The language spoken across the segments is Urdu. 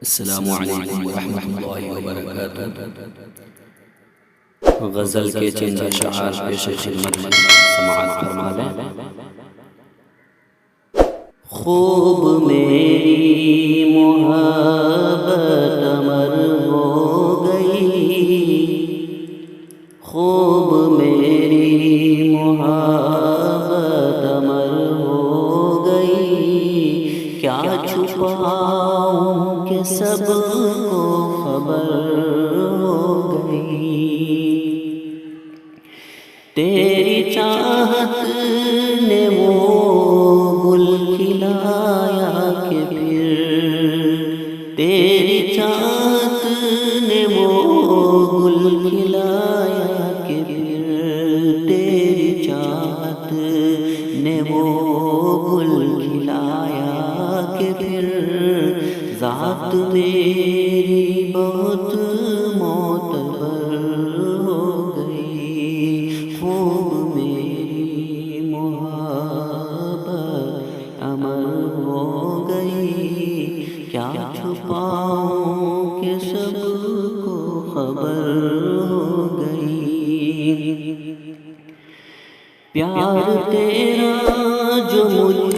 السلام علیکم ورحمۃ اللہ وبرکاتہ۔ غزل کے چند اشعار پیش خدمت سماعت فرما لیں۔ خوب میری محبت امر ہو گئی، خوب میری محبت امر ہو گئی، کیا چھپاؤں کہ سب کو خبر ہو گئی۔ تیری چاہت نے وہ گل کھلایا کہ پھر، تیری چاہت نے وہ گل کھلایا کہ پھر، تیری چاہت نے وہ گل کھلایا کہ پھر، ذات تیری بہت معتبر ہو گئی، خوب میری محبت امر ہو گئی، کیا چھپاؤں کہ سب کو خبر ہو گئی۔ پیار تیرا جو مجھ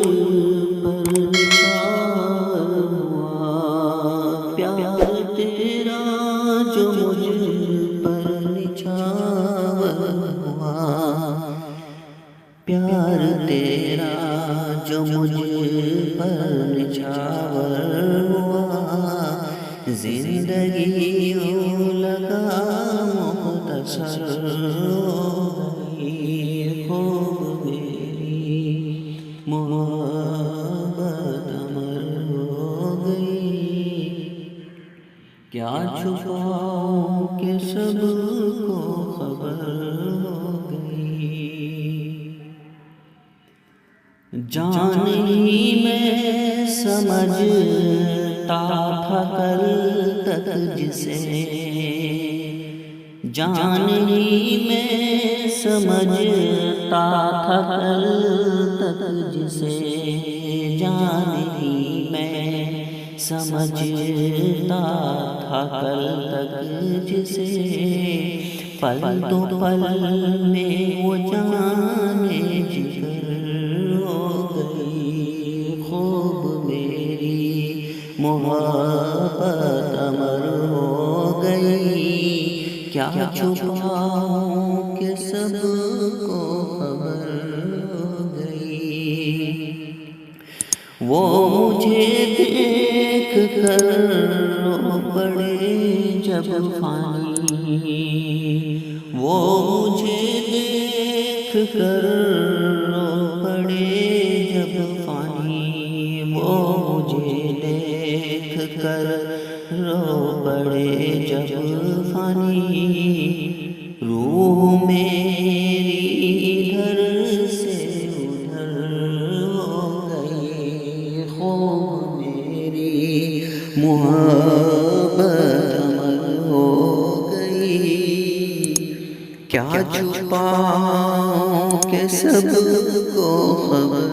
پر نچھاور ہوا، پیار تیرا جو مجھ پر نچھاور ہوا، پیار تیرا جو مجھ پر نچھاور ہوا، زندگی یوں لگا مختصر ہو گئی، خوب میری محبت امر ہو گئی، کیا چھپاؤں کہ سب کو خبر ہو گئی۔ جان ہی میں سمجھتا تھا کل تک جسے، جان ہی میں سمجھتا تھا کل تک جسے، جان ہی میں سمجھتا تھا کل تک جسے، پل تو پل میں وہ جانے جگر ہو گئی، خوب میری محبت امر ہو گئی، کیا چھپاؤں کہ سب کو خبر ہو گئی۔ وہ مجھے دیکھ کر رو پڑے جب فانی، وہ مجھے دیکھ کر رو پڑے جب فانی، وہ مجھے دیکھ کر رو پڑے جب فانی، روح میری ادھر سے ادھر ہو گئی، خوب میری محبت امر ہو گئی، کیا چھپاؤں کہ سب کو خبر